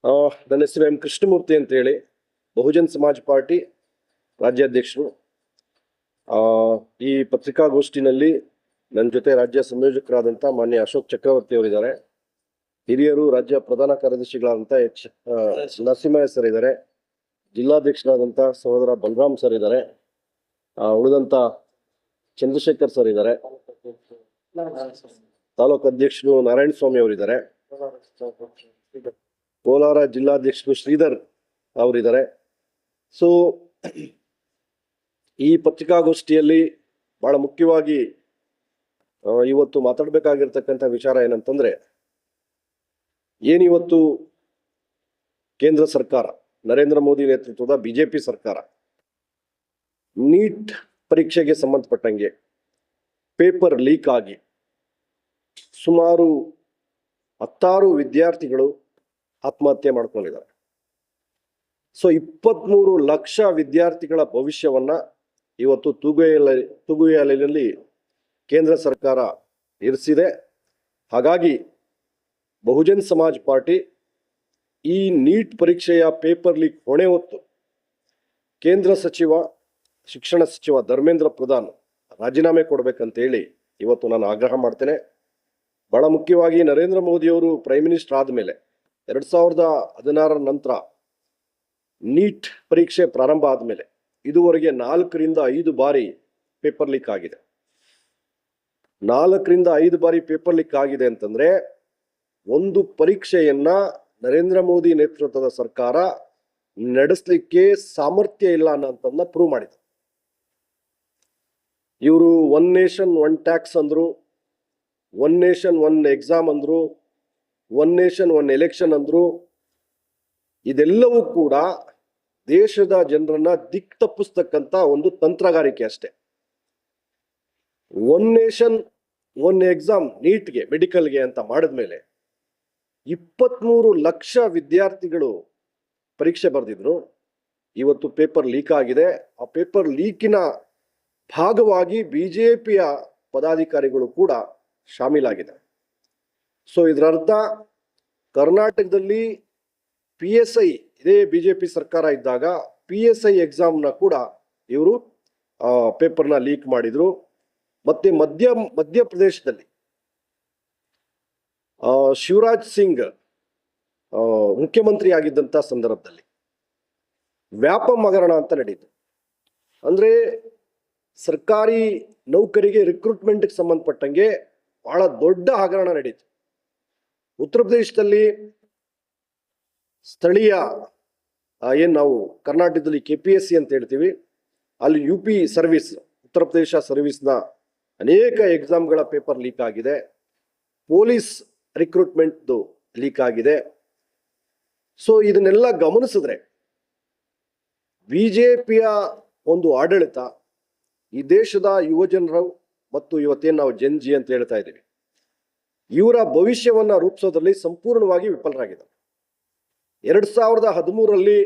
ನನ್ನ ಹೆಸರು ಎಂ ಕೃಷ್ಣಮೂರ್ತಿ ಅಂತ ಹೇಳಿ, ಬಹುಜನ್ ಸಮಾಜ್ ಪಾರ್ಟಿ ರಾಜ್ಯಾಧ್ಯಕ್ಷರು. ಈ ಪತ್ರಿಕಾಗೋಷ್ಠಿನಲ್ಲಿ ನನ್ನ ಜೊತೆ ರಾಜ್ಯ ಸಂಯೋಜಕರಾದಂಥ ಮಾನ್ಯ ಅಶೋಕ್ ಚಕ್ರವರ್ತಿ ಅವರಿದ್ದಾರೆ. ಹಿರಿಯರು ರಾಜ್ಯ ಪ್ರಧಾನ ಕಾರ್ಯದರ್ಶಿಗಳಾದಂಥ ನರಸಿಂಹಯ್ಯ ಸರ್ ಇದ್ದಾರೆ. ಜಿಲ್ಲಾಧ್ಯಕ್ಷರಾದಂಥ ಸಹೋದರ ಬಲರಾಮ್ ಸರ್ ಇದ್ದಾರೆ. ಉಳಿದಂಥ ಚಂದ್ರಶೇಖರ್ ಸರ್ ಇದ್ದಾರೆ. ತಾಲೂಕು ಅಧ್ಯಕ್ಷರು ನಾರಾಯಣ ಸ್ವಾಮಿ ಅವರಿದ್ದಾರೆ. ಕೋಲಾರ ಜಿಲ್ಲಾಧ್ಯಕ್ಷರು ಶ್ರೀಧರ್ ಅವರಿದ್ದಾರೆ. ಸೊ ಈ ಪತ್ರಿಕಾಗೋಷ್ಠಿಯಲ್ಲಿ ಬಹಳ ಮುಖ್ಯವಾಗಿ ಇವತ್ತು ಮಾತಾಡಬೇಕಾಗಿರ್ತಕ್ಕಂಥ ವಿಚಾರ ಏನಂತಂದ್ರೆ, ಏನಿವತ್ತು ಕೇಂದ್ರ ಸರ್ಕಾರ, ನರೇಂದ್ರ ಮೋದಿ ನೇತೃತ್ವದ ಬಿಜೆಪಿ ಸರ್ಕಾರ ನೀಟ್ ಪರೀಕ್ಷೆಗೆ ಸಂಬಂಧಪಟ್ಟಂಗೆ ಪೇಪರ್ ಲೀಕ್ ಆಗಿ ಸುಮಾರು 16 ವಿದ್ಯಾರ್ಥಿಗಳು ಆತ್ಮಹತ್ಯೆ ಮಾಡ್ಕೊಂಡಿದ್ದಾರೆ. ಸೊ 23 ಲಕ್ಷ ವಿದ್ಯಾರ್ಥಿಗಳ ಭವಿಷ್ಯವನ್ನ ಇವತ್ತು ತೂಗುಯಾಲೆಯಲ್ಲಿ ಕೇಂದ್ರ ಸರ್ಕಾರ ಇರಿಸಿದೆ. ಹಾಗಾಗಿ ಬಹುಜನ್ ಸಮಾಜ್ ಪಾರ್ಟಿ ಈ ನೀಟ್ ಪರೀಕ್ಷೆಯ ಪೇಪರ್ ಲೀಕ್ ಹೊಣೆ ಹೊತ್ತು ಕೇಂದ್ರ ಶಿಕ್ಷಣ ಸಚಿವ ಧರ್ಮೇಂದ್ರ ಪ್ರಧಾನ್ ರಾಜೀನಾಮೆ ಕೊಡ್ಬೇಕಂತೇಳಿ ಇವತ್ತು ನಾನು ಆಗ್ರಹ ಮಾಡ್ತೇನೆ. ಬಹಳ ಮುಖ್ಯವಾಗಿ ನರೇಂದ್ರ ಮೋದಿಯವರು ಪ್ರೈಮ್ ಮಿನಿಸ್ಟರ್ ಆದಮೇಲೆ 2016 ನಂತರ ನೀಟ್ ಪರೀಕ್ಷೆ ಪ್ರಾರಂಭ ಆದಮೇಲೆ ಇದುವರೆಗೆ 4 ರಿಂದ 5 ಬಾರಿ ಪೇಪರ್ ಲೀಕ್ ಆಗಿದೆ. 4 ರಿಂದ 5 ಬಾರಿ ಪೇಪರ್ ಲೀಕ್ ಆಗಿದೆ ಅಂತಂದ್ರೆ ಒಂದು ಪರೀಕ್ಷೆಯನ್ನ ನರೇಂದ್ರ ಮೋದಿ ನೇತೃತ್ವದ ಸರ್ಕಾರ ನಡೆಸಲಿಕ್ಕೆ ಸಾಮರ್ಥ್ಯ ಇಲ್ಲ ಅನ್ನೋದನ್ನ ಪ್ರೂವ್ ಮಾಡಿದೆ. ಇವರು 1 ನೇಷನ್ 1 ಟ್ಯಾಕ್ಸ್ ಅಂದ್ರು, 1 ನೇಷನ್ 1 ಎಕ್ಸಾಮ್ ಅಂದ್ರು, 1 ನೇಷನ್ 1 ಎಲೆಕ್ಷನ್ ಅಂದ್ರು. ಇದೆಲ್ಲವೂ ಕೂಡ ದೇಶದ ಜನರನ್ನ ದಿಕ್ ತಪ್ಪಿಸ್ತಕ್ಕಂಥ ಒಂದು ತಂತ್ರಗಾರಿಕೆ ಅಷ್ಟೇ. 1 ನೇಷನ್ 1 ಎಕ್ಸಾಮ್ ನೀಟ್ಗೆ, ಮೆಡಿಕಲ್ಗೆ ಅಂತ ಮಾಡಿದ್ಮೇಲೆ 23 ಲಕ್ಷ ವಿದ್ಯಾರ್ಥಿಗಳು ಪರೀಕ್ಷೆ ಬರೆದಿದ್ರು. ಇವತ್ತು ಪೇಪರ್ ಲೀಕ್ ಆಗಿದೆ. ಆ ಪೇಪರ್ ಲೀಕಿನ ಭಾಗವಾಗಿ ಬಿಜೆಪಿಯ ಪದಾಧಿಕಾರಿಗಳು ಕೂಡ ಶಾಮೀಲಾಗಿದ್ದಾರೆ. ಸೊ ಇದರರ್ಥ ಕರ್ನಾಟಕದಲ್ಲಿ PSI, ಇದೇ ಬಿಜೆಪಿ ಸರ್ಕಾರ ಇದ್ದಾಗ PSI ಎಕ್ಸಾಮ್ನ ಕೂಡ ಇವರು ಪೇಪರ್ನ ಲೀಕ್ ಮಾಡಿದ್ರು. ಮತ್ತೆ ಮಧ್ಯಪ್ರದೇಶದಲ್ಲಿ ಶಿವರಾಜ್ ಸಿಂಗ್ ಮುಖ್ಯಮಂತ್ರಿ ಆಗಿದ್ದಂಥ ಸಂದರ್ಭದಲ್ಲಿ ವ್ಯಾಪಂ ಹಗರಣ ಅಂತ ನಡೀತು. ಅಂದ್ರೆ ಸರ್ಕಾರಿ ನೌಕರಿಗೆ ರಿಕ್ರೂಟ್ಮೆಂಟ್ಗೆ ಸಂಬಂಧಪಟ್ಟಂಗೆ ಬಹಳ ದೊಡ್ಡ ಹಗರಣ ನಡೀತು. ಉತ್ತರ ಪ್ರದೇಶದಲ್ಲಿ ಸ್ಥಳೀಯ ಏನ್ ನಾವು ಕರ್ನಾಟಕದಲ್ಲಿ KPSC ಅಂತ ಹೇಳ್ತೀವಿ, ಅಲ್ಲಿ UP ಸರ್ವಿಸ್, ಉತ್ತರ ಪ್ರದೇಶ ಸರ್ವಿಸ್ನ ಅನೇಕ ಎಕ್ಸಾಮ್ಗಳ ಪೇಪರ್ ಲೀಕ್ ಆಗಿದೆ. ಪೊಲೀಸ್ ರಿಕ್ರೂಟ್ಮೆಂಟ್ ಲೀಕ್ ಆಗಿದೆ. ಸೊ ಇದನ್ನೆಲ್ಲ ಗಮನಿಸಿದ್ರೆ ಬಿಜೆಪಿಯ ಒಂದು ಆಡಳಿತ ಈ ದೇಶದ ಯುವಜನರು ಮತ್ತು ಇವತ್ತೇನು ನಾವು ಜಿ ಅಂತ ಹೇಳ್ತಾ ಇದ್ದೀವಿ, ಇವರ ಭವಿಷ್ಯವನ್ನ ರೂಪಿಸೋದ್ರಲ್ಲಿ ಸಂಪೂರ್ಣವಾಗಿ ವಿಫಲರಾಗಿದ್ದಾರೆ. 2013ರಲ್ಲಿ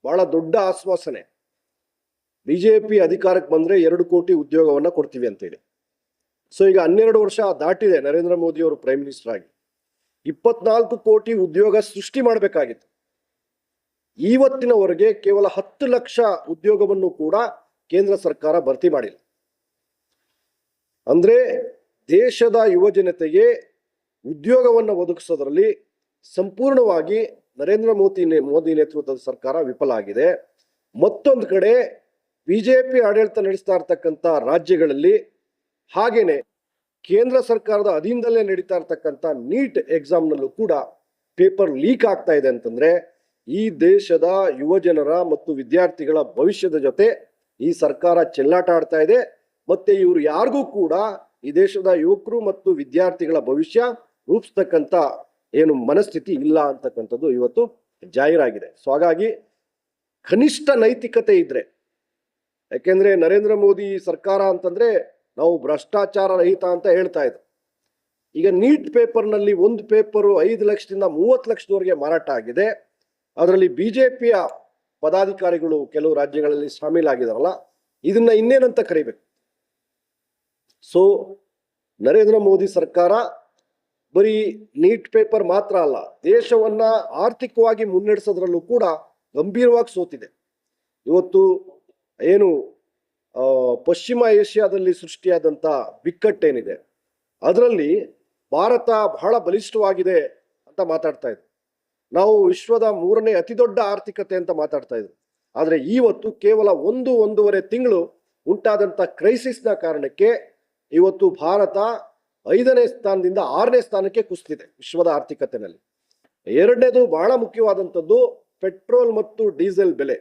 ಬಹಳ ದೊಡ್ಡ ಆಶ್ವಾಸನೆ, ಬಿಜೆಪಿ ಅಧಿಕಾರಕ್ಕೆ ಬಂದ್ರೆ 2 ಕೋಟಿ ಉದ್ಯೋಗವನ್ನ ಕೊಡ್ತೀವಿ ಅಂತೇಳಿ. ಸೊ ಈಗ 12 ವರ್ಷ ದಾಟಿದೆ ನರೇಂದ್ರ ಮೋದಿ ಅವರು ಪ್ರೈಮ್ ಮಿನಿಸ್ಟರ್ ಆಗಿ. 24 ಕೋಟಿ ಉದ್ಯೋಗ ಸೃಷ್ಟಿ ಮಾಡಬೇಕಾಗಿತ್ತು. ಇವತ್ತಿನವರೆಗೆ ಕೇವಲ 10 ಲಕ್ಷ ಉದ್ಯೋಗವನ್ನು ಕೂಡ ಕೇಂದ್ರ ಸರ್ಕಾರ ಭರ್ತಿ ಮಾಡಿಲ್ಲ. ಅಂದ್ರೆ ದೇಶದ ಯುವ ಜನತೆಗೆ ಉದ್ಯೋಗವನ್ನು ಒದಗಿಸೋದ್ರಲ್ಲಿ ಸಂಪೂರ್ಣವಾಗಿ ನರೇಂದ್ರ ಮೋದಿ ನೇತೃತ್ವದ ಸರ್ಕಾರ ವಿಫಲ ಆಗಿದೆ. ಮತ್ತೊಂದು ಕಡೆ ಬಿಜೆಪಿ ಆಡಳಿತ ನಡೆಸ್ತಾ ಇರ್ತಕ್ಕಂಥ ರಾಜ್ಯಗಳಲ್ಲಿ ಹಾಗೇನೆ ಕೇಂದ್ರ ಸರ್ಕಾರದ ಅಧೀನದಲ್ಲೇ ನಡೀತಾ ಇರ್ತಕ್ಕಂಥ ನೀಟ್ ಎಕ್ಸಾಮ್ನಲ್ಲೂ ಕೂಡ ಪೇಪರ್ ಲೀಕ್ ಆಗ್ತಾ ಇದೆ. ಅಂತಂದ್ರೆ ಈ ದೇಶದ ಯುವ ಜನರ ಮತ್ತು ವಿದ್ಯಾರ್ಥಿಗಳ ಭವಿಷ್ಯದ ಜೊತೆ ಈ ಸರ್ಕಾರ ಚೆಲ್ಲಾಟ ಆಡ್ತಾ ಇದೆ. ಮತ್ತೆ ಇವರು ಯಾರಿಗೂ ಕೂಡ ಈ ದೇಶದ ಯುವಕರು ಮತ್ತು ವಿದ್ಯಾರ್ಥಿಗಳ ಭವಿಷ್ಯ ರೂಪಿಸ್ತಕ್ಕಂಥ ಏನು ಮನಸ್ಥಿತಿ ಇಲ್ಲ ಅಂತಕ್ಕಂಥದ್ದು ಇವತ್ತು ಜಾಹೀರಾಗಿದೆ. ಸೊ ಹಾಗಾಗಿ ಕನಿಷ್ಠ ನೈತಿಕತೆ ಇದ್ರೆ, ಯಾಕೆಂದ್ರೆ ನರೇಂದ್ರ ಮೋದಿ ಸರ್ಕಾರ ಅಂತಂದ್ರೆ ನಾವು ಭ್ರಷ್ಟಾಚಾರ ರಹಿತ ಅಂತ ಹೇಳ್ತಾ ಇದ್ರು. ಈಗ ನೀಟ್ ಪೇಪರ್ನಲ್ಲಿ ಒಂದು ಪೇಪರು 5 ಲಕ್ಷದಿಂದ 30 ಲಕ್ಷದವರೆಗೆ ಮಾರಾಟ ಆಗಿದೆ. ಅದರಲ್ಲಿ ಬಿಜೆಪಿಯ ಪದಾಧಿಕಾರಿಗಳು ಕೆಲವು ರಾಜ್ಯಗಳಲ್ಲಿ ಶಾಮೀಲಾಗಿದಾರಲ್ಲ, ಇದನ್ನ ಇನ್ನೇನಂತ ಕರಿಬೇಕು? ಸೊ ನರೇಂದ್ರ ಮೋದಿ ಸರ್ಕಾರ ಬರೀ ನೀಟ್ ಪೇಪರ್ ಮಾತ್ರ ಅಲ್ಲ, ದೇಶವನ್ನ ಆರ್ಥಿಕವಾಗಿ ಮುನ್ನಡೆಸೋದ್ರಲ್ಲೂ ಕೂಡ ಗಂಭೀರವಾಗಿ ಸೋತಿದೆ. ಇವತ್ತು ಏನು ಪಶ್ಚಿಮ ಏಷ್ಯಾದಲ್ಲಿ ಸೃಷ್ಟಿಯಾದಂಥ ಬಿಕ್ಕಟ್ಟೇನಿದೆ ಅದರಲ್ಲಿ ಭಾರತ ಬಹಳ ಬಲಿಷ್ಠವಾಗಿದೆ ಅಂತ ಮಾತಾಡ್ತಾ ಇದ್ರು. ನಾವು ವಿಶ್ವದ 3ನೇ ಅತಿ ದೊಡ್ಡ ಆರ್ಥಿಕತೆ ಅಂತ ಮಾತಾಡ್ತಾ ಇದ್ರು. ಆದರೆ ಇವತ್ತು ಕೇವಲ 1-1.5 ತಿಂಗಳು ಉಂಟಾದಂಥ ಕ್ರೈಸಿಸ್ನ ಕಾರಣಕ್ಕೆ ಇವತ್ತು ಭಾರತ 5ನೇ ಸ್ಥಾನದಿಂದ 6ನೇ ಸ್ಥಾನಕ್ಕೆ ಕುಸಿದಿದೆ ವಿಶ್ವದ ಆರ್ಥಿಕತೆಯಲ್ಲಿ. ಎರಡನೇದು ಬಹಳ ಮುಖ್ಯವಾದಂಥದ್ದು ಪೆಟ್ರೋಲ್ ಮತ್ತು ಡೀಸೆಲ್ ಬೆಲೆ.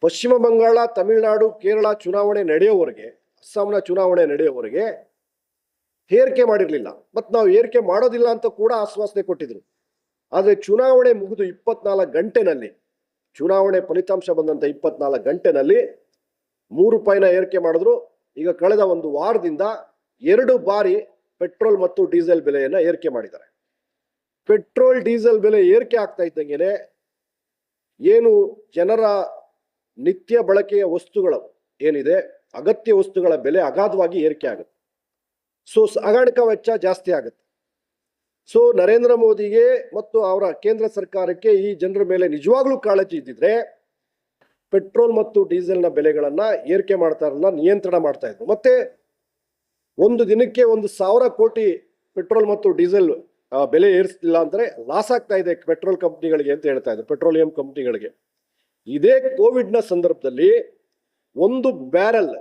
ಪಶ್ಚಿಮ ಬಂಗಾಳ, ತಮಿಳುನಾಡು, ಕೇರಳ ಚುನಾವಣೆ ನಡೆಯೋವರೆಗೆ, ಅಸ್ಸಾಂನ ಚುನಾವಣೆ ನಡೆಯೋವರೆಗೆ ಏರಿಕೆ ಮಾಡಿರಲಿಲ್ಲ. ಮತ್ತು ನಾವು ಏರಿಕೆ ಮಾಡೋದಿಲ್ಲ ಅಂತ ಕೂಡ ಆಶ್ವಾಸನೆ ಕೊಟ್ಟಿದ್ರು. ಆದರೆ ಚುನಾವಣೆ ಮುಗಿದು 24 ಗಂಟೆನಲ್ಲಿ, ಚುನಾವಣೆ ಫಲಿತಾಂಶ ಬಂದಂಥ 24 ಗಂಟೆನಲ್ಲಿ 3 ರೂಪಾಯಿನ ಏರಿಕೆ ಮಾಡಿದ್ರು. ಈಗ ಕಳೆದ 1 ವಾರದಿಂದ 2 ಬಾರಿ ಪೆಟ್ರೋಲ್ ಮತ್ತು ಡೀಸೆಲ್ ಬೆಲೆಯನ್ನು ಏರಿಕೆ ಮಾಡಿದ್ದಾರೆ. ಪೆಟ್ರೋಲ್ ಡೀಸೆಲ್ ಬೆಲೆ ಏರಿಕೆ ಆಗ್ತಾ ಇದ್ದಂಗೆನೆ ಏನು ಜನರ ನಿತ್ಯ ಬಳಕೆಯ ವಸ್ತುಗಳು ಏನಿದೆ, ಅಗತ್ಯ ವಸ್ತುಗಳ ಬೆಲೆ ಅಗಾಧವಾಗಿ ಏರಿಕೆ ಆಗುತ್ತೆ. ಸೊ ಸಾಗಾಣಿಕಾ ವೆಚ್ಚ ಜಾಸ್ತಿ ಆಗುತ್ತೆ. ಸೊ ನರೇಂದ್ರ ಮೋದಿಗೆ ಮತ್ತು ಅವರ ಕೇಂದ್ರ ಸರ್ಕಾರಕ್ಕೆ ಈ ಜನರ ಮೇಲೆ ನಿಜವಾಗ್ಲೂ ಕಾಳಜಿ ಇದ್ದಿದ್ರೆ ಪೆಟ್ರೋಲ್ ಮತ್ತು ಡೀಸೆಲ್ನ ಬೆಲೆಗಳನ್ನ ಏರಿಕೆ ಮಾಡ್ತಾ ಇರಲ್ಲ, ನಿಯಂತ್ರಣ ಮಾಡ್ತಾ ಇದ್ರು. ಮತ್ತೆ ಒಂದು ದಿನಕ್ಕೆ 1,000 ಕೋಟಿ ಪೆಟ್ರೋಲ್ ಮತ್ತು ಡೀಸೆಲ್ ಬೆಲೆ ಏರಿಸಲಿಲ್ಲ ಅಂದ್ರೆ ಲಾಸ್ ಆಗ್ತಾ ಇದೆ ಪೆಟ್ರೋಲ್ ಕಂಪ್ನಿಗಳಿಗೆ ಅಂತ ಹೇಳ್ತಾ ಇದ್ರು, ಪೆಟ್ರೋಲಿಯಂ ಕಂಪ್ನಿಗಳಿಗೆ. ಇದೇ ಕೋವಿಡ್ನ ಸಂದರ್ಭದಲ್ಲಿ 1 ಬ್ಯಾರೆಲ್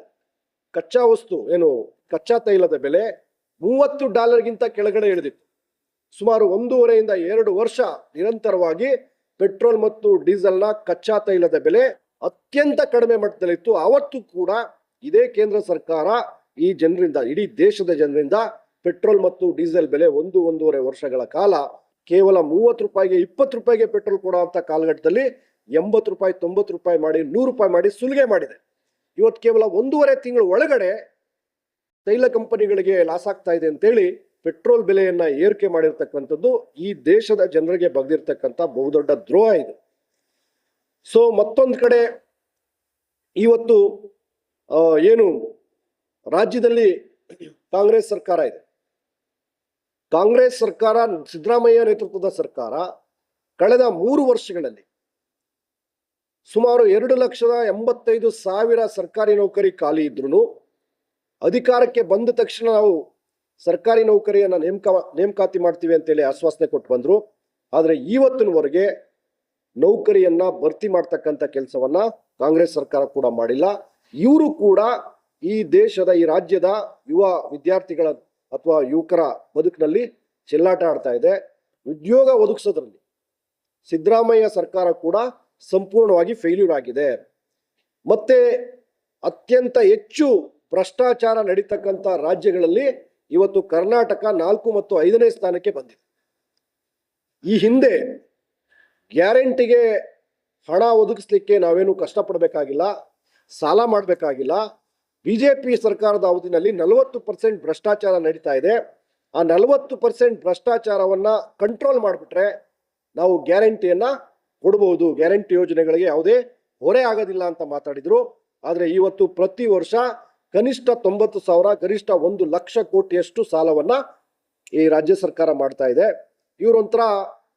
ಕಚ್ಚಾ ವಸ್ತು ಏನು ಕಚ್ಚಾ ತೈಲದ ಬೆಲೆ $30ಗಿಂತ ಕೆಳಗಡೆ ಇಳಿದಿತ್ತು. ಸುಮಾರು 1.5 ಇಂದ 2 ವರ್ಷ ನಿರಂತರವಾಗಿ ಪೆಟ್ರೋಲ್ ಮತ್ತು ಡೀಸೆಲ್ನ ಕಚ್ಚಾ ತೈಲದ ಬೆಲೆ ಅತ್ಯಂತ ಕಡಿಮೆ ಮಟ್ಟದಲ್ಲಿತ್ತು. ಆವತ್ತು ಕೂಡ ಇದೇ ಕೇಂದ್ರ ಸರ್ಕಾರ ಈ ಜನರಿಂದ, ಇಡೀ ದೇಶದ ಜನರಿಂದ ಪೆಟ್ರೋಲ್ ಮತ್ತು ಡೀಸೆಲ್ ಬೆಲೆ 1-1.5 ವರ್ಷಗಳ ಕಾಲ ಕೇವಲ 30 ರೂಪಾಯಿಗೆ 20 ರೂಪಾಯಿಗೆ ಪೆಟ್ರೋಲ್ ಕೊಡುವಂತ ಕಾಲಘಟ್ಟದಲ್ಲಿ 80 ರೂಪಾಯಿ 90 ರೂಪಾಯಿ ಮಾಡಿ 100 ರೂಪಾಯಿ ಮಾಡಿ ಸುಲಿಗೆ ಮಾಡಿದೆ. ಇವತ್ತು ಕೇವಲ 1.5 ತಿಂಗಳ ಒಳಗಡೆ ತೈಲ ಕಂಪನಿಗಳಿಗೆ ಲಾಸ್ ಆಗ್ತಾ ಇದೆ ಅಂತೇಳಿ ಪೆಟ್ರೋಲ್ ಬೆಲೆಯನ್ನ ಏರಿಕೆ ಮಾಡಿರ್ತಕ್ಕಂಥದ್ದು ಈ ದೇಶದ ಜನರಿಗೆ ಬಗ್ದಿರ್ತಕ್ಕಂಥ ಬಹುದೊಡ್ಡ ದ್ರೋಹ ಇದು. ಸೊ ಮತ್ತೊಂದು ಕಡೆ ಇವತ್ತು ಏನು ರಾಜ್ಯದಲ್ಲಿ ಕಾಂಗ್ರೆಸ್ ಸರ್ಕಾರ ಇದೆ. ಕಾಂಗ್ರೆಸ್ ಸರ್ಕಾರ, ಸಿದ್ದರಾಮಯ್ಯ ನೇತೃತ್ವದ ಸರ್ಕಾರ ಕಳೆದ 3 ವರ್ಷಗಳಲ್ಲಿ ಸುಮಾರು 2,85,000 ಸರ್ಕಾರಿ ನೌಕರಿ ಖಾಲಿ ಇದ್ರು ಅಧಿಕಾರಕ್ಕೆ ಬಂದ ತಕ್ಷಣ ನಾವು ಸರ್ಕಾರಿ ನೌಕರಿಯನ್ನ ನೇಮಕಾತಿ ಮಾಡ್ತೀವಿ ಅಂತೇಳಿ ಆಶ್ವಾಸನೆ ಕೊಟ್ಟು ಬಂದ್ರು. ಆದರೆ ಇವತ್ತಿನವರೆಗೆ ನೌಕರಿಯನ್ನ ಭರ್ತಿ ಮಾಡ್ತಕ್ಕಂಥ ಕೆಲಸವನ್ನ ಕಾಂಗ್ರೆಸ್ ಸರ್ಕಾರ ಕೂಡ ಮಾಡಿಲ್ಲ. ಇವರು ಕೂಡ ಈ ದೇಶದ, ಈ ರಾಜ್ಯದ ಯುವ ವಿದ್ಯಾರ್ಥಿಗಳ ಅಥವಾ ಯುವಕರ ಬದುಕಿನಲ್ಲಿ ಚೆಲ್ಲಾಟ ಆಡ್ತಾ ಇದೆ. ಉದ್ಯೋಗ ಒದಗಿಸೋದ್ರಲ್ಲಿ ಸಿದ್ದರಾಮಯ್ಯ ಸರ್ಕಾರ ಕೂಡ ಸಂಪೂರ್ಣವಾಗಿ ಫೇಲ್ಯೂರ್ ಆಗಿದೆ. ಮತ್ತೆ ಅತ್ಯಂತ ಹೆಚ್ಚು ಭ್ರಷ್ಟಾಚಾರ ನಡೀತಕ್ಕಂಥ ರಾಜ್ಯಗಳಲ್ಲಿ ಇವತ್ತು ಕರ್ನಾಟಕ 4 ಮತ್ತು 5ನೇ ಸ್ಥಾನಕ್ಕೆ ಬಂದಿದೆ. ಈ ಹಿಂದೆ ಗ್ಯಾರಂಟಿಗೆ ಹಣ ಒದಗಿಸ್ಲಿಕ್ಕೆ ನಾವೇನು ಕಷ್ಟಪಡಬೇಕಾಗಿಲ್ಲ, ಸಾಲ ಮಾಡಬೇಕಾಗಿಲ್ಲ. ಬಿಜೆಪಿ ಸರ್ಕಾರದ ಅವಧಿನಲ್ಲಿ 40% ಭ್ರಷ್ಟಾಚಾರ ನಡೀತಾ ಇದೆ. ಆ 40% ಭ್ರಷ್ಟಾಚಾರವನ್ನ ಕಂಟ್ರೋಲ್ ಮಾಡಿಬಿಟ್ರೆ ನಾವು ಗ್ಯಾರಂಟಿಯನ್ನ ಕೊಡಬಹುದು, ಗ್ಯಾರಂಟಿ ಯೋಜನೆಗಳಿಗೆ ಯಾವುದೇ ಹೊರೆ ಆಗೋದಿಲ್ಲ ಅಂತ ಮಾತಾಡಿದ್ರು. ಆದರೆ ಇವತ್ತು ಪ್ರತಿ ವರ್ಷ ಕನಿಷ್ಠ 90,000 ಗರಿಷ್ಠ 1 ಲಕ್ಷ ಕೋಟಿಯಷ್ಟು ಸಾಲವನ್ನ ಈ ರಾಜ್ಯ ಸರ್ಕಾರ ಮಾಡ್ತಾ ಇದೆ. ಇವರೊಂಥರ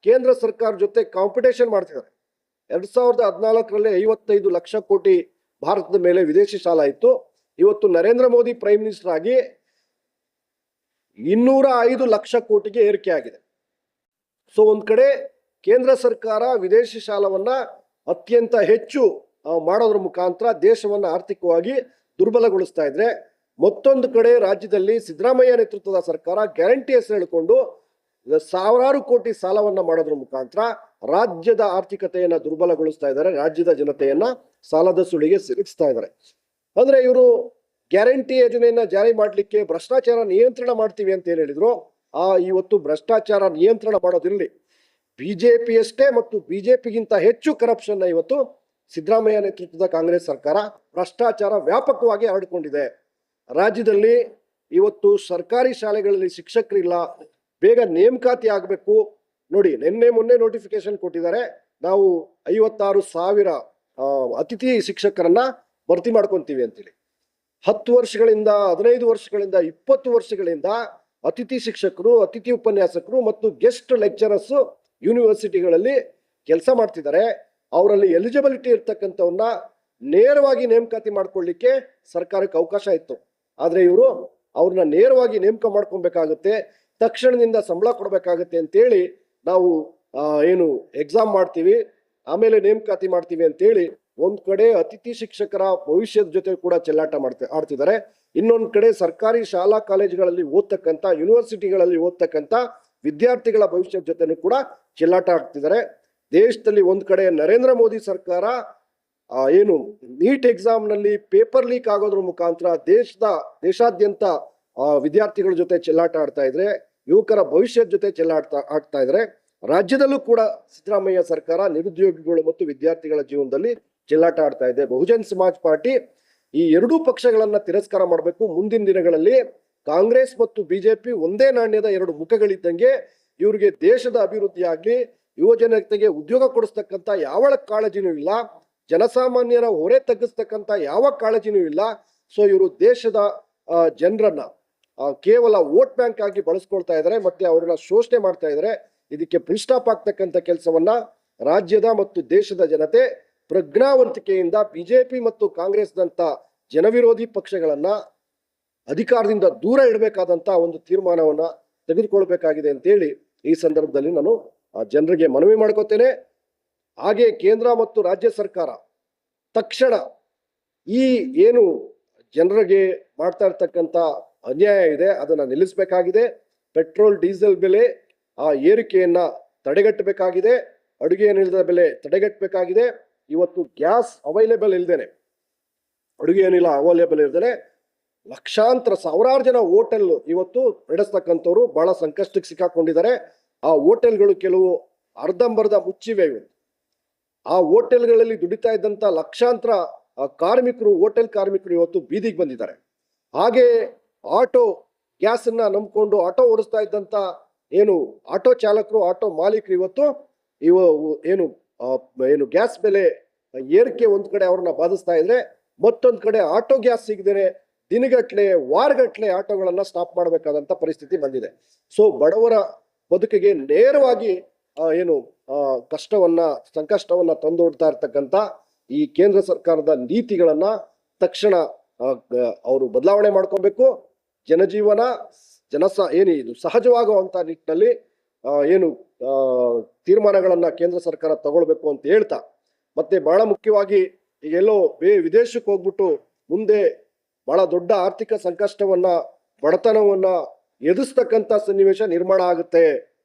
ಕೇಂದ್ರ ಸರ್ಕಾರ ಜೊತೆ ಕಾಂಪಿಟೇಷನ್ ಮಾಡ್ತಿದ್ದಾರೆ. 2014ರಲ್ಲಿ 55 ಲಕ್ಷ ಕೋಟಿ ಭಾರತದ ಮೇಲೆ ವಿದೇಶಿ ಸಾಲ ಇತ್ತು. ಇವತ್ತು ನರೇಂದ್ರ ಮೋದಿ ಪ್ರೈಮ್ ಮಿನಿಸ್ಟರ್ ಆಗಿ 205 ಲಕ್ಷ ಕೋಟಿಗೆ ಏರಿಕೆ ಆಗಿದೆ. ಸೊ ಒಂದ್ ಕಡೆ ಕೇಂದ್ರ ಸರ್ಕಾರ ವಿದೇಶಿ ಸಾಲವನ್ನ ಅತ್ಯಂತ ಹೆಚ್ಚು ಮಾಡೋದ್ರ ಮುಖಾಂತರ ದೇಶವನ್ನ ಆರ್ಥಿಕವಾಗಿ ದುರ್ಬಲಗೊಳಿಸ್ತಾ ಇದ್ರೆ, ಮತ್ತೊಂದು ಕಡೆ ರಾಜ್ಯದಲ್ಲಿ ಸಿದ್ದರಾಮಯ್ಯ ನೇತೃತ್ವದ ಸರ್ಕಾರ ಗ್ಯಾರಂಟಿ ಹೆಸರು ಹೇಳಿಕೊಂಡು ಸಾವಿರಾರು ಕೋಟಿ ಸಾಲವನ್ನ ಮಾಡೋದ್ರ ಮುಖಾಂತರ ರಾಜ್ಯದ ಆರ್ಥಿಕತೆಯನ್ನ ದುರ್ಬಲಗೊಳಿಸ್ತಾ ಇದ್ದಾರೆ, ರಾಜ್ಯದ ಜನತೆಯನ್ನ ಸಾಲದ ಸುಳಿಗೆ ಸಿಲುಕಿಸ್ತಾ ಇದ್ದಾರೆ. ಅಂದ್ರೆ ಇವರು ಗ್ಯಾರಂಟಿ ಯೋಜನೆಯನ್ನ ಜಾರಿ ಮಾಡ್ಲಿಕ್ಕೆ ಭ್ರಷ್ಟಾಚಾರ ನಿಯಂತ್ರಣ ಮಾಡ್ತೀವಿ ಅಂತ ಏನ್ ಹೇಳಿದ್ರು, ಇವತ್ತು ಭ್ರಷ್ಟಾಚಾರ ನಿಯಂತ್ರಣ ಮಾಡೋದಿರಲಿ, ಬಿಜೆಪಿಯಷ್ಟೇ ಮತ್ತು ಬಿಜೆಪಿಗಿಂತ ಹೆಚ್ಚು ಕರಪ್ಷನ್ ಇವತ್ತು ಸಿದ್ದರಾಮಯ್ಯ ನೇತೃತ್ವದ ಕಾಂಗ್ರೆಸ್ ಸರ್ಕಾರ ಭ್ರಷ್ಟಾಚಾರ ವ್ಯಾಪಕವಾಗಿ ಹರಡಿಕೊಂಡಿದೆ. ರಾಜ್ಯದಲ್ಲಿ ಇವತ್ತು ಸರ್ಕಾರಿ ಶಾಲೆಗಳಲ್ಲಿ ಶಿಕ್ಷಕರಿಲ್ಲ, ಬೇಗ ನೇಮಕಾತಿ ಆಗಬೇಕು. ನೋಡಿ, ಮೊನ್ನೆ ನೋಟಿಫಿಕೇಶನ್ ಕೊಟ್ಟಿದ್ದಾರೆ, ನಾವು 56,000 ಅತಿಥಿ ಶಿಕ್ಷಕರನ್ನ ಭರ್ತಿ ಮಾಡ್ಕೊಂತೀವಿ ಅಂತೇಳಿ. 10 ವರ್ಷಗಳಿಂದ 15 ವರ್ಷಗಳಿಂದ 20 ವರ್ಷಗಳಿಂದ ಅತಿಥಿ ಶಿಕ್ಷಕರು, ಅತಿಥಿ ಉಪನ್ಯಾಸಕರು ಮತ್ತು ಗೆಸ್ಟ್ ಲೆಕ್ಚರರ್ಸ್ ಯೂನಿವರ್ಸಿಟಿಗಳಲ್ಲಿ ಕೆಲಸ ಮಾಡ್ತಿದ್ದಾರೆ. ಅವರಲ್ಲಿ ಎಲಿಜಿಬಿಲಿಟಿ ಇರ್ತಕ್ಕಂಥವನ್ನ ನೇರವಾಗಿ ನೇಮಕಾತಿ ಮಾಡ್ಕೊಳ್ಳಿಕ್ಕೆ ಸರ್ಕಾರಕ್ಕೆ ಅವಕಾಶ ಇತ್ತು. ಆದ್ರೆ ಇವರು ಅವ್ರನ್ನ ನೇರವಾಗಿ ನೇಮಕ ಮಾಡ್ಕೊಬೇಕಾಗುತ್ತೆ, ತಕ್ಷಣದಿಂದ ಸಂಬಳ ಕೊಡ್ಬೇಕಾಗತ್ತೆ ಅಂತೇಳಿ ನಾವು ಏನು ಎಕ್ಸಾಮ್ ಮಾಡ್ತೀವಿ, ಆಮೇಲೆ ನೇಮಕಾತಿ ಮಾಡ್ತೀವಿ ಅಂತೇಳಿ ಒಂದ್ ಕಡೆ ಅತಿಥಿ ಶಿಕ್ಷಕರ ಭವಿಷ್ಯದ ಜೊತೆ ಕೂಡ ಚೆಲ್ಲಾಟ ಆಡ್ತಿದ್ದಾರೆ. ಇನ್ನೊಂದ್ ಕಡೆ ಸರ್ಕಾರಿ ಶಾಲಾ ಕಾಲೇಜುಗಳಲ್ಲಿ ಓದ್ತಕ್ಕಂಥ, ಯೂನಿವರ್ಸಿಟಿಗಳಲ್ಲಿ ಓದ್ತಕ್ಕಂಥ ವಿದ್ಯಾರ್ಥಿಗಳ ಭವಿಷ್ಯದ ಜೊತೆನೂ ಕೂಡ ಚೆಲ್ಲಾಟ ಆಡ್ತಿದ್ದಾರೆ. ದೇಶದಲ್ಲಿ ಒಂದ್ ಕಡೆ ನರೇಂದ್ರ ಮೋದಿ ಸರ್ಕಾರ ಏನು ನೀಟ್ ಎಕ್ಸಾಮ್ ನಲ್ಲಿ ಪೇಪರ್ ಲೀಕ್ ಆಗೋದ್ರ ಮುಖಾಂತರ ದೇಶಾದ್ಯಂತ ವಿದ್ಯಾರ್ಥಿಗಳ ಜೊತೆ ಚೆಲ್ಲಾಟ ಆಡ್ತಾ ಇದ್ರೆ, ಯುವಕರ ಭವಿಷ್ಯದ ಜೊತೆ ಆಡ್ತಾ ಇದ್ರೆ. ರಾಜ್ಯದಲ್ಲೂ ಕೂಡ ಸಿದ್ದರಾಮಯ್ಯ ಸರ್ಕಾರ ನಿರುದ್ಯೋಗಿಗಳು ಮತ್ತು ವಿದ್ಯಾರ್ಥಿಗಳ ಜೀವನದಲ್ಲಿ ಚೆಲ್ಲಾಟ ಆಡ್ತಾ ಇದೆ. ಬಹುಜನ್ ಸಮಾಜ್ ಪಾರ್ಟಿ ಈ ಎರಡೂ ಪಕ್ಷಗಳನ್ನ ತಿರಸ್ಕಾರ ಮಾಡಬೇಕು. ಮುಂದಿನ ದಿನಗಳಲ್ಲಿ ಕಾಂಗ್ರೆಸ್ ಮತ್ತು ಬಿಜೆಪಿ ಒಂದೇ ನಾಣ್ಯದ ಎರಡು ಮುಖಗಳಿದ್ದಂಗೆ, ಇವ್ರಿಗೆ ದೇಶದ ಅಭಿವೃದ್ಧಿ ಆಗ್ಲಿ, ಯುವ ಜನತೆಗೆ ಉದ್ಯೋಗ ಕೊಡಿಸ್ತಕ್ಕಂಥ ಯಾವ ಕಾಳಜಿನೂ ಇಲ್ಲ, ಜನಸಾಮಾನ್ಯರ ಹೊರೆ ತಗ್ಗಿಸ್ತಕ್ಕಂಥ ಯಾವ ಕಾಳಜಿನೂ ಇಲ್ಲ. ಸೊ ಇವರು ದೇಶದ ಜನರನ್ನ ಕೇವಲ ವೋಟ್ ಬ್ಯಾಂಕ್ ಆಗಿ ಬಳಸ್ಕೊಳ್ತಾ ಇದ್ದಾರೆ, ಮತ್ತೆ ಅವ್ರನ್ನ ಶೋಷಣೆ ಮಾಡ್ತಾ ಇದ್ದಾರೆ. ಇದಕ್ಕೆ ಫುಲ್ ಸ್ಟಾಪ್ ಆಗ್ತಕ್ಕಂಥ ಕೆಲಸವನ್ನ ರಾಜ್ಯದ ಮತ್ತು ದೇಶದ ಜನತೆ ಪ್ರಜ್ಞಾವಂತಿಕೆಯಿಂದ ಬಿಜೆಪಿ ಮತ್ತು ಕಾಂಗ್ರೆಸ್ನಂತ ಜನವಿರೋಧಿ ಪಕ್ಷಗಳನ್ನ ಅಧಿಕಾರದಿಂದ ದೂರ ಇಡಬೇಕಾದಂತ ಒಂದು ತೀರ್ಮಾನವನ್ನ ತೆಗೆದುಕೊಳ್ಬೇಕಾಗಿದೆ ಅಂತೇಳಿ ಈ ಸಂದರ್ಭದಲ್ಲಿ ನಾನು ಜನರಿಗೆ ಮನವಿ ಮಾಡ್ಕೋತೇನೆ. ಹಾಗೆ ಕೇಂದ್ರ ಮತ್ತು ರಾಜ್ಯ ಸರ್ಕಾರ ತಕ್ಷಣ ಈ ಏನು ಜನರಿಗೆ ಮಾಡ್ತಾ ಇರ್ತಕ್ಕಂಥ ಅನ್ಯಾಯ ಇದೆ ಅದನ್ನ ನಿಲ್ಲಿಸಬೇಕಾಗಿದೆ. ಪೆಟ್ರೋಲ್ ಡೀಸೆಲ್ ಬೆಲೆ ಏರಿಕೆಯನ್ನ ತಡೆಗಟ್ಟಬೇಕಾಗಿದೆ. ಅಡುಗೆ ಅನಿಲದ ಬೆಲೆ ತಡೆಗಟ್ಟಬೇಕಾಗಿದೆ. ಇವತ್ತು ಗ್ಯಾಸ್ ಅವೈಲೇಬಲ್ ಇಲ್ದೇನೆ, ಅಡುಗೆ ಅನಿಲ ಅವೈಲೇಬಲ್ ಇಲ್ದೇನೆ ಲಕ್ಷಾಂತರ ಸಾವಿರಾರು ಜನ ಹೋಟೆಲ್ ಇವತ್ತು ನಡೆಸ್ತಕ್ಕಂಥವ್ರು ಬಹಳ ಸಂಕಷ್ಟಕ್ಕೆ ಸಿಕ್ಕಾಕೊಂಡಿದ್ದಾರೆ. ಆ ಹೋಟೆಲ್ಗಳು ಕೆಲವು ಅರ್ಧಂಬರ್ಧ ಮುಚ್ಚಿವೆ. ಇವತ್ತು ಆ ಹೋಟೆಲ್ಗಳಲ್ಲಿ ದುಡಿತಾ ಇದ್ದಂತ ಲಕ್ಷಾಂತರ ಕಾರ್ಮಿಕರು, ಹೋಟೆಲ್ ಕಾರ್ಮಿಕರು ಇವತ್ತು ಬೀದಿಗೆ ಬಂದಿದ್ದಾರೆ. ಹಾಗೆ ಆಟೋ ಗ್ಯಾಸ್ ಅನ್ನ ನಂಬ್ಕೊಂಡು ಆಟೋ ಓಡಿಸ್ತಾ ಇದ್ದಂತ ಏನು ಆಟೋ ಚಾಲಕರು, ಆಟೋ ಮಾಲೀಕರು ಇವತ್ತು ಏನು ಗ್ಯಾಸ್ ಬೆಲೆ ಏರಿಕೆ ಒಂದ್ ಕಡೆ ಅವ್ರನ್ನ ಬಾಧಿಸ್ತಾ ಇದ್ರೆ, ಮತ್ತೊಂದ್ ಕಡೆ ಆಟೋ ಗ್ಯಾಸ್ ಸಿಗದೇನೆ ದಿನಗಟ್ಲೆ ವಾರಗಟ್ಲೆ ಆಟೋಗಳನ್ನ ಸ್ಟಾಪ್ ಮಾಡಬೇಕಾದಂತ ಪರಿಸ್ಥಿತಿ ಬಂದಿದೆ. ಸೊ ಬಡವರ ಬದುಕಿಗೆ ನೇರವಾಗಿ ಸಂಕಷ್ಟವನ್ನ ತಂದೊಡ್ತಾ ಇರ್ತಕ್ಕಂಥ ಈ ಕೇಂದ್ರ ಸರ್ಕಾರದ ನೀತಿಗಳನ್ನ ತಕ್ಷಣ ಅವರು ಬದಲಾವಣೆ ಮಾಡ್ಕೊಬೇಕು. ಜನಜೀವನ ಇದು ಸಹಜವಾಗುವಂತ ನಿಟ್ಟಿನಲ್ಲಿ ತೀರ್ಮಾನಗಳನ್ನ ಕೇಂದ್ರ ಸರ್ಕಾರ ತಗೊಳ್ಬೇಕು ಅಂತ ಹೇಳ್ತಾ, ಮತ್ತೆ ಬಹಳ ಮುಖ್ಯವಾಗಿ ಈಗೆಲ್ಲೋ ವಿದೇಶಕ್ಕೆ ಹೋಗ್ಬಿಟ್ಟು ಮುಂದೆ ಬಹಳ ದೊಡ್ಡ ಆರ್ಥಿಕ ಸಂಕಷ್ಟವನ್ನ, ಬಡತನವನ್ನ ಎದುರಿಸ್ತಕ್ಕಂಥ ಸನ್ನಿವೇಶ ನಿರ್ಮಾಣ ಆಗುತ್ತೆ,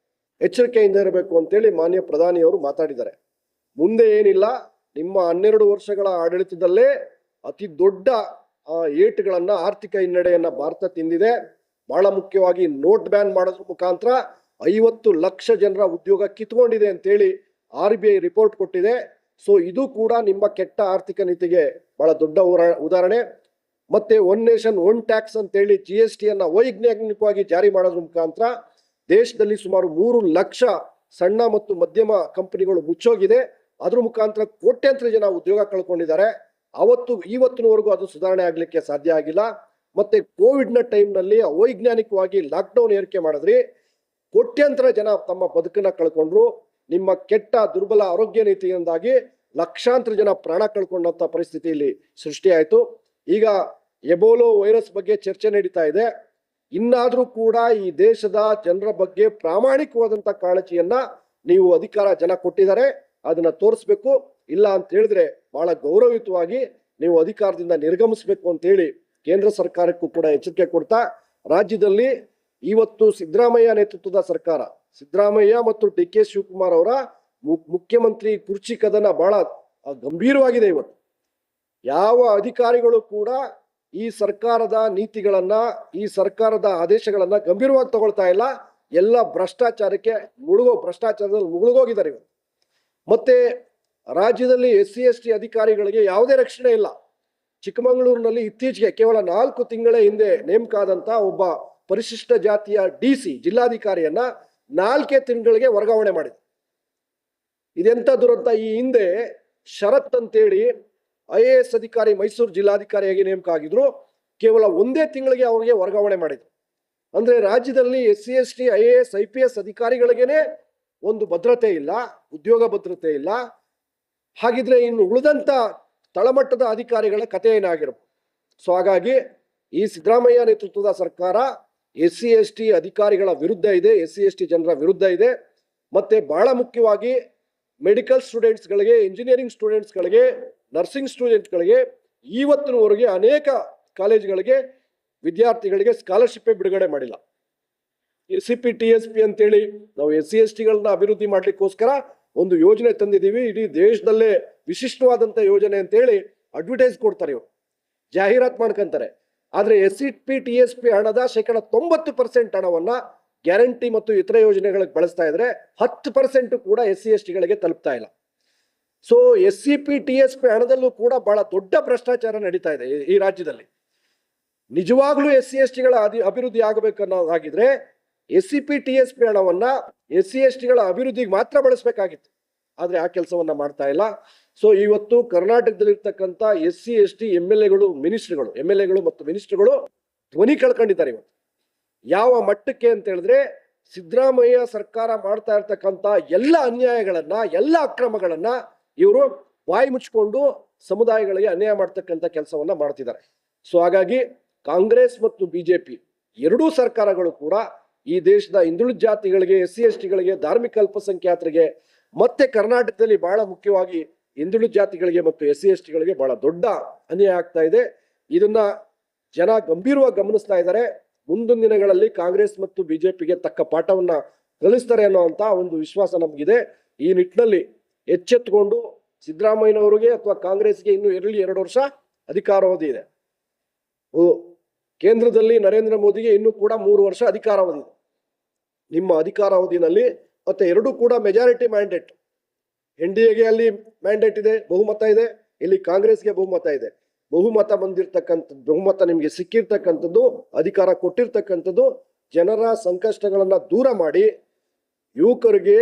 ಎಚ್ಚರಿಕೆಯಿಂದ ಇರಬೇಕು ಅಂತೇಳಿ ಮಾನ್ಯ ಪ್ರಧಾನಿಯವರು ಮಾತಾಡಿದ್ದಾರೆ. ಮುಂದೆ ಏನಿಲ್ಲ, ನಿಮ್ಮ 12 ವರ್ಷಗಳ ಆಡಳಿತದಲ್ಲೇ ಅತಿ ದೊಡ್ಡ ಏಟುಗಳನ್ನ, ಆರ್ಥಿಕ ಹಿನ್ನಡೆಯನ್ನ ಭಾರತ ತಿಂದಿದೆ. ಬಹಳ ಮುಖ್ಯವಾಗಿ ನೋಟ್ ಬ್ಯಾನ್ ಮಾಡೋದ್ರ ಮುಖಾಂತರ 50 ಲಕ್ಷ ಜನರ ಉದ್ಯೋಗ ಕಿತ್ಕೊಂಡಿದೆ ಅಂತೇಳಿ RBI ರಿಪೋರ್ಟ್ ಕೊಟ್ಟಿದೆ. ಸೊ ಇದು ಕೂಡ ನಿಮ್ಮ ಕೆಟ್ಟ ಆರ್ಥಿಕ ನೀತಿಗೆ ಬಹಳ ದೊಡ್ಡ ಉದಾಹರಣೆ. ಮತ್ತೆ ಒನ್ ನೇಷನ್ ಒನ್ ಟ್ಯಾಕ್ಸ್ ಅಂತೇಳಿ GST ಅನ್ನ ಅವೈಜ್ಞಾನಿಕವಾಗಿ ಜಾರಿ ಮಾಡೋದ್ರ ಮುಖಾಂತರ ದೇಶದಲ್ಲಿ ಸುಮಾರು 3 ಲಕ್ಷ ಸಣ್ಣ ಮತ್ತು ಮಧ್ಯಮ ಕಂಪನಿಗಳು ಮುಚ್ಚೋಗಿದೆ. ಅದ್ರ ಮುಖಾಂತರ ಕೋಟ್ಯಾಂತರ ಜನ ಉದ್ಯೋಗ ಕಳ್ಕೊಂಡಿದ್ದಾರೆ. ಇವತ್ತಿನವರೆಗೂ ಅದು ಸುಧಾರಣೆ ಆಗ್ಲಿಕ್ಕೆ ಸಾಧ್ಯ ಆಗಿಲ್ಲ. ಮತ್ತೆ ಕೋವಿಡ್ ನ ಟೈಮ್ ನಲ್ಲಿ ಅವೈಜ್ಞಾನಿಕವಾಗಿ ಲಾಕ್ಡೌನ್ ಏರಿಕೆ ಮಾಡಿದ್ರಿ, ಕೋಟ್ಯಾಂತರ ಜನ ತಮ್ಮ ಬದುಕನ್ನ ಕಳ್ಕೊಂಡ್ರು. ನಿಮ್ಮ ಕೆಟ್ಟ ದುರ್ಬಲ ಆರೋಗ್ಯ ನೀತಿಯಿಂದಾಗಿ ಲಕ್ಷಾಂತರ ಜನ ಪ್ರಾಣ ಕಳ್ಕೊಂಡಂತ ಪರಿಸ್ಥಿತಿ ಇಲ್ಲಿ ಸೃಷ್ಟಿಯಾಯಿತು. ಈಗ ಎಬೋಲೋ ವೈರಸ್ ಬಗ್ಗೆ ಚರ್ಚೆ ನಡೀತಾ ಇದೆ. ಇನ್ನಾದ್ರೂ ಕೂಡ ಈ ದೇಶದ ಜನರ ಬಗ್ಗೆ ಪ್ರಾಮಾಣಿಕವಾದಂತ ಕಾಳಜಿಯನ್ನ ನೀವು ಜನ ಕೊಟ್ಟಿದ್ದಾರೆ, ಅದನ್ನ ತೋರಿಸ್ಬೇಕು. ಇಲ್ಲ ಅಂತ ಹೇಳಿದ್ರೆ ಬಹಳ ಗೌರವಯುತವಾಗಿ ನೀವು ಅಧಿಕಾರದಿಂದ ನಿರ್ಗಮಿಸಬೇಕು ಅಂತ ಹೇಳಿ ಕೇಂದ್ರ ಸರ್ಕಾರಕ್ಕೂ ಕೂಡ ಎಚ್ಚರಿಕೆ ಕೊಡ್ತಾ, ರಾಜ್ಯದಲ್ಲಿ ಇವತ್ತು ಸಿದ್ದರಾಮಯ್ಯ ನೇತೃತ್ವದ ಸರ್ಕಾರ, ಸಿದ್ದರಾಮಯ್ಯ ಮತ್ತು DK ಶಿವಕುಮಾರ್ ಅವರ ಮುಖ್ಯಮಂತ್ರಿ ಕುರ್ಚಿ ಕದನ ಬಹಳ ಗಂಭೀರವಾಗಿದೆ. ಇವತ್ತು ಯಾವ ಅಧಿಕಾರಿಗಳು ಕೂಡ ಈ ಸರ್ಕಾರದ ನೀತಿಗಳನ್ನ, ಈ ಸರ್ಕಾರದ ಆದೇಶಗಳನ್ನ ಗಂಭೀರವಾಗಿ ತಗೊಳ್ತಾ ಇಲ್ಲ. ಎಲ್ಲ ಭ್ರಷ್ಟಾಚಾರದಲ್ಲಿ ಮುಳುಗೋಗಿದ್ದಾರೆ ಇವತ್ತು. ಮತ್ತೆ ರಾಜ್ಯದಲ್ಲಿ SC ST ಅಧಿಕಾರಿಗಳಿಗೆ ಯಾವುದೇ ರಕ್ಷಣೆ ಇಲ್ಲ. ಚಿಕ್ಕಮಗಳೂರಿನಲ್ಲಿ ಇತ್ತೀಚೆಗೆ ಕೇವಲ 4 ತಿಂಗಳ ಹಿಂದೆ ನೇಮಕ ಆದಂತ ಒಬ್ಬ ಪರಿಶಿಷ್ಟ ಜಾತಿಯ DC ಜಿಲ್ಲಾಧಿಕಾರಿಯನ್ನ 4 ತಿಂಗಳಿಗೆ ವರ್ಗಾವಣೆ ಮಾಡಿದೆ. ಇದೆಂತ ದುರಂತ! ಈ ಹಿಂದೆ ಶರತ್ ಅಂತೇಳಿ IAS ಅಧಿಕಾರಿ ಮೈಸೂರು ಜಿಲ್ಲಾಧಿಕಾರಿಯಾಗಿ ನೇಮಕ ಆಗಿದ್ರು. ಕೇವಲ 1 ತಿಂಗಳಿಗೆ ಅವರಿಗೆ ವರ್ಗಾವಣೆ ಮಾಡಿದ್ರು. ಅಂದ್ರೆ ರಾಜ್ಯದಲ್ಲಿ SC ST IAS IPS ಅಧಿಕಾರಿಗಳಿಗೇನೆ ಒಂದು ಭದ್ರತೆ ಇಲ್ಲ, ಉದ್ಯೋಗ ಭದ್ರತೆ ಇಲ್ಲ. ಹಾಗಿದ್ರೆ ಇನ್ನು ಉಳಿದಂತ ತಳಮಟ್ಟದ ಅಧಿಕಾರಿಗಳ ಕಥೆ ಏನಾಗಿರಬಹುದು? ಸೊ ಹಾಗಾಗಿ ಈ ಸಿದ್ದರಾಮಯ್ಯ ನೇತೃತ್ವದ ಸರ್ಕಾರ SC ST ಅಧಿಕಾರಿಗಳ ವಿರುದ್ಧ ಇದೆ, SC ST ಜನರ ವಿರುದ್ಧ ಇದೆ. ಮತ್ತೆ ಬಹಳ ಮುಖ್ಯವಾಗಿ ಮೆಡಿಕಲ್ ಸ್ಟೂಡೆಂಟ್ಸ್ಗಳಿಗೆ, ಇಂಜಿನಿಯರಿಂಗ್ ಸ್ಟೂಡೆಂಟ್ಸ್ಗಳಿಗೆ, ನರ್ಸಿಂಗ್ ಸ್ಟೂಡೆಂಟ್ಸ್ಗಳಿಗೆ ಇವತ್ತಿನವರೆಗೆ ಅನೇಕ ಕಾಲೇಜುಗಳಿಗೆ ವಿದ್ಯಾರ್ಥಿಗಳಿಗೆ ಸ್ಕಾಲರ್ಶಿಪ್ ಬಿಡುಗಡೆ ಮಾಡಿಲ್ಲ. SCP TSP ಅಂತೇಳಿ ನಾವು SC ST ಗಳನ್ನ ಅಭಿವೃದ್ಧಿ ಮಾಡ್ಲಿಕ್ಕೋಸ್ಕರ ಒಂದು ಯೋಜನೆ ತಂದಿದ್ದೀವಿ, ಇಡೀ ದೇಶದಲ್ಲೇ ವಿಶಿಷ್ಟವಾದಂತ ಯೋಜನೆ ಅಂತೇಳಿ ಅಡ್ವರ್ಟೈಸ್ ಕೊಡ್ತಾರೆ, ಇವರು ಜಾಹೀರಾತು ಮಾಡ್ಕೊಂತಾರೆ. ಆದ್ರೆ SCP TSP ಹಣದ 90% ಹಣವನ್ನ ಗ್ಯಾರಂಟಿ ಮತ್ತು ಇತರ ಯೋಜನೆಗಳಿಗೆ ಬಳಸ್ತಾ ಇದ್ರೆ 10% ಕೂಡ SC ST ಗಳಿಗೆ ತಲುಪ್ತಾ ಇಲ್ಲ. ಸೊ SCP TSP ಹಣದಲ್ಲೂ ಕೂಡ ಬಹಳ ದೊಡ್ಡ ಭ್ರಷ್ಟಾಚಾರ ನಡೀತಾ ಇದೆ ಈ ರಾಜ್ಯದಲ್ಲಿ. ನಿಜವಾಗ್ಲೂ SC ST ಗಳ ಅಭಿವೃದ್ಧಿ ಆಗಬೇಕನ್ನೋದಾಗಿದ್ರೆ SCP TSP ಹಣವನ್ನ SC ST ಗಳ ಅಭಿವೃದ್ಧಿಗೆ ಮಾತ್ರ ಬಳಸಬೇಕಾಗಿತ್ತು. ಆದ್ರೆ ಆ ಕೆಲಸವನ್ನ ಮಾಡ್ತಾ ಇಲ್ಲ. ಸೊ ಇವತ್ತು ಕರ್ನಾಟಕದಲ್ಲಿರ್ತಕ್ಕಂಥ SC ST MLAಗಳು ಮತ್ತು ಮಿನಿಸ್ಟರ್ಗಳು ಧ್ವನಿ ಕಳ್ಕೊಂಡಿದ್ದಾರೆ. ಇವತ್ತು ಯಾವ ಮಟ್ಟಕ್ಕೆ ಅಂತ ಹೇಳಿದ್ರೆ, ಸಿದ್ದರಾಮಯ್ಯ ಸರ್ಕಾರ ಮಾಡ್ತಾ ಇರ್ತಕ್ಕಂಥ ಎಲ್ಲ ಅನ್ಯಾಯಗಳನ್ನ, ಎಲ್ಲ ಅಕ್ರಮಗಳನ್ನ ಇವರು ಬಾಯಿ ಮುಚ್ಚಿಕೊಂಡು ಸಮುದಾಯಗಳಿಗೆ ಅನ್ಯಾಯ ಮಾಡ್ತಕ್ಕಂಥ ಕೆಲಸವನ್ನ ಮಾಡ್ತಿದ್ದಾರೆ. ಸೊ ಹಾಗಾಗಿ ಕಾಂಗ್ರೆಸ್ ಮತ್ತು BJP ಎರಡೂ ಸರ್ಕಾರಗಳು ಕೂಡ ಈ ದೇಶದ ಹಿಂದುಳಿದ ಜಾತಿಗಳಿಗೆ, SC ST ಗಳಿಗೆ, ಧಾರ್ಮಿಕ ಅಲ್ಪಸಂಖ್ಯಾತರಿಗೆ ಮತ್ತೆ ಕರ್ನಾಟಕದಲ್ಲಿ ಬಹಳ ಮುಖ್ಯವಾಗಿ ಹಿಂದುಳಿದ ಜಾತಿಗಳಿಗೆ ಮತ್ತು SC ST ಗಳಿಗೆ ಬಹಳ ದೊಡ್ಡ ಅನ್ಯಾಯ ಆಗ್ತಾ ಇದೆ. ಇದನ್ನ ಜನ ಗಂಭೀರವಾಗಿ ಗಮನಿಸ್ತಾ ಇದ್ದಾರೆ. ಮುಂದಿನ ದಿನಗಳಲ್ಲಿ ಕಾಂಗ್ರೆಸ್ ಮತ್ತು BJPಗೆ ತಕ್ಕ ಪಾಠವನ್ನ ಕಲಿಸ್ತಾರೆ ಅನ್ನೋಂತ ಒಂದು ವಿಶ್ವಾಸ ನಮಗಿದೆ. ಈ ನಿಟ್ಟಿನಲ್ಲಿ ಎಚ್ಚೆತ್ತುಕೊಂಡು ಸಿದ್ದರಾಮಯ್ಯನವರಿಗೆ ಅಥವಾ ಕಾಂಗ್ರೆಸ್ಗೆ ಇನ್ನು 2 ವರ್ಷ ಅಧಿಕಾರಾವಧಿ ಇದೆ. ಕೇಂದ್ರದಲ್ಲಿ ನರೇಂದ್ರ ಮೋದಿಗೆ ಇನ್ನೂ ಕೂಡ 3 ವರ್ಷ ಅಧಿಕಾರಾವಧಿ ಇದೆ. ನಿಮ್ಮ ಅಧಿಕಾರಾವಧಿನಲ್ಲಿ ಮತ್ತೆ ಎರಡೂ ಕೂಡ ಮೆಜಾರಿಟಿ ಮ್ಯಾಂಡೇಟ್, NDAಗೆ ಅಲ್ಲಿ ಮ್ಯಾಂಡೇಟ್ ಇದೆ, ಬಹುಮತ ಇದೆ, ಇಲ್ಲಿ ಕಾಂಗ್ರೆಸ್ಗೆ ಬಹುಮತ ಇದೆ. ಬಹುಮತ ನಿಮಗೆ ಸಿಕ್ಕಿರ್ತಕ್ಕಂಥದ್ದು, ಅಧಿಕಾರ ಕೊಟ್ಟಿರ್ತಕ್ಕಂಥದ್ದು ಜನರ ಸಂಕಷ್ಟಗಳನ್ನ ದೂರ ಮಾಡಿ ಯುವಕರಿಗೆ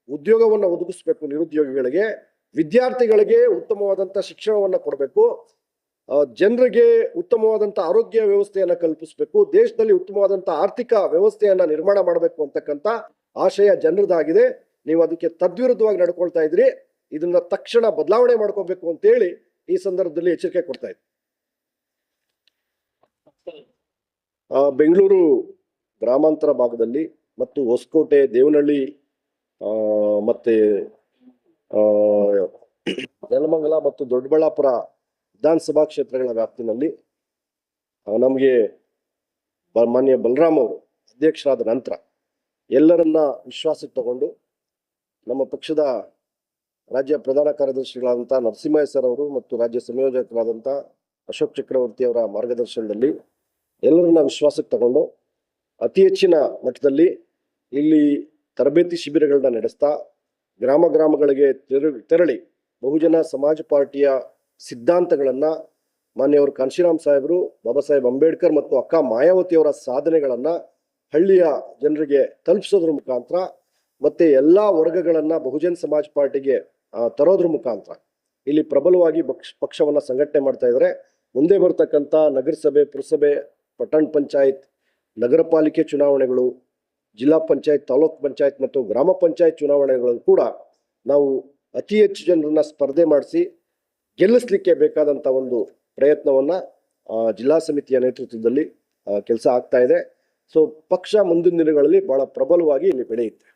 ಉದ್ಯೋಗವನ್ನು ಒದಗಿಸ್ಬೇಕು, ನಿರುದ್ಯೋಗಿಗಳಿಗೆ, ವಿದ್ಯಾರ್ಥಿಗಳಿಗೆ ಉತ್ತಮವಾದಂಥ ಶಿಕ್ಷಣವನ್ನು ಕೊಡಬೇಕು, ಜನರಿಗೆ ಉತ್ತಮವಾದಂಥ ಆರೋಗ್ಯ ವ್ಯವಸ್ಥೆಯನ್ನು ಕಲ್ಪಿಸಬೇಕು, ದೇಶದಲ್ಲಿ ಉತ್ತಮವಾದಂಥ ಆರ್ಥಿಕ ವ್ಯವಸ್ಥೆಯನ್ನ ನಿರ್ಮಾಣ ಮಾಡಬೇಕು ಅಂತಕ್ಕಂಥ ಆಶಯ ಜನರದಾಗಿದೆ. ನೀವು ಅದಕ್ಕೆ ತದ್ವಿರುದ್ಧವಾಗಿ ನಡ್ಕೊಳ್ತಾ ಇದ್ರಿ. ಇದನ್ನ ತಕ್ಷಣ ಬದಲಾವಣೆ ಮಾಡ್ಕೋಬೇಕು ಅಂತ ಹೇಳಿ ಈ ಸಂದರ್ಭದಲ್ಲಿ ಎಚ್ಚರಿಕೆ ಕೊಡ್ತಾ ಇದ್ವಿ. ಬೆಂಗಳೂರು ಗ್ರಾಮಾಂತರ ಭಾಗದಲ್ಲಿ ಮತ್ತು ಹೊಸಕೋಟೆ, ದೇವನಹಳ್ಳಿ ಮತ್ತೆ ನೆಲಮಂಗಲ ಮತ್ತು ದೊಡ್ಡಬಳ್ಳಾಪುರ ವಿಧಾನಸಭಾ ಕ್ಷೇತ್ರಗಳ ವ್ಯಾಪ್ತಿನಲ್ಲಿ ನಮಗೆ ಮಾನ್ಯ ಬಲರಾಮ್ ಅವರು ಅಧ್ಯಕ್ಷರಾದ ನಂತರ ಎಲ್ಲರನ್ನ ವಿಶ್ವಾಸಕ್ಕೆ ತಗೊಂಡು ನಮ್ಮ ಪಕ್ಷದ ರಾಜ್ಯ ಪ್ರಧಾನ ಕಾರ್ಯದರ್ಶಿಗಳಾದಂಥ ನರಸಿಂಹ ಸರ್ ಅವರು ಮತ್ತು ರಾಜ್ಯ ಸಂಯೋಜಕರಾದಂಥ ಅಶೋಕ್ ಚಕ್ರವರ್ತಿ ಅವರ ಮಾರ್ಗದರ್ಶನದಲ್ಲಿ ಎಲ್ಲರನ್ನ ವಿಶ್ವಾಸಕ್ಕೆ ತಗೊಂಡು ಅತಿ ಹೆಚ್ಚಿನ ಮಟ್ಟದಲ್ಲಿ ಇಲ್ಲಿ ತರಬೇತಿ ಶಿಬಿರಗಳನ್ನ ನಡೆಸ್ತಾ ಗ್ರಾಮಗಳಿಗೆ ತೆರಳಿ ಬಹುಜನ ಸಮಾಜ ಪಾರ್ಟಿಯ ಸಿದ್ಧಾಂತಗಳನ್ನ ಮಾನ್ಯವರು ಕಾಂಶಿರಾಮ್ ಸಾಹೇಬರು, ಬಾಬಾ ಸಾಹೇಬ್ ಅಂಬೇಡ್ಕರ್ ಮತ್ತು ಅಕ್ಕ ಮಾಯಾವತಿಯವರ ಸಾಧನೆಗಳನ್ನ ಹಳ್ಳಿಯ ಜನರಿಗೆ ತಲುಪಿಸೋದ್ರ ಮುಖಾಂತರ ಮತ್ತೆ ಎಲ್ಲಾ ವರ್ಗಗಳನ್ನ ಬಹುಜನ್ ಸಮಾಜ್ ಪಾರ್ಟಿಗೆ ತರೋದ್ರ ಮುಖಾಂತರ ಇಲ್ಲಿ ಪ್ರಬಲವಾಗಿ ಪಕ್ಷವನ್ನ ಸಂಘಟನೆ ಮಾಡ್ತಾ ಇದ್ದಾರೆ. ಮುಂದೆ ಬರ್ತಕ್ಕಂಥ ನಗರಸಭೆ, ಪುರಸಭೆ, ಪಟ್ಟಣ ಪಂಚಾಯತ್, ನಗರ ಪಾಲಿಕೆ ಚುನಾವಣೆಗಳು, ಜಿಲ್ಲಾ ಪಂಚಾಯತ್, ತಾಲೂಕ್ ಪಂಚಾಯತ್ ಮತ್ತು ಗ್ರಾಮ ಪಂಚಾಯತ್ ಚುನಾವಣೆಗಳನ್ನು ಕೂಡ ನಾವು ಅತಿ ಹೆಚ್ಚು ಜನರನ್ನ ಸ್ಪರ್ಧೆ ಮಾಡಿಸಿ ಗೆಲ್ಲಿಸ್ಲಿಕ್ಕೆ ಬೇಕಾದಂತ ಒಂದು ಪ್ರಯತ್ನವನ್ನ ಜಿಲ್ಲಾ ಸಮಿತಿಯ ನೇತೃತ್ವದಲ್ಲಿ ಕೆಲಸ ಆಗ್ತಾ ಇದೆ. ಸೊ ಪಕ್ಷ ಮುಂದಿನ ದಿನಗಳಲ್ಲಿ ಬಹಳ ಪ್ರಬಲವಾಗಿ ಇಲ್ಲಿ ಬೆಳೆಯುತ್ತೆ.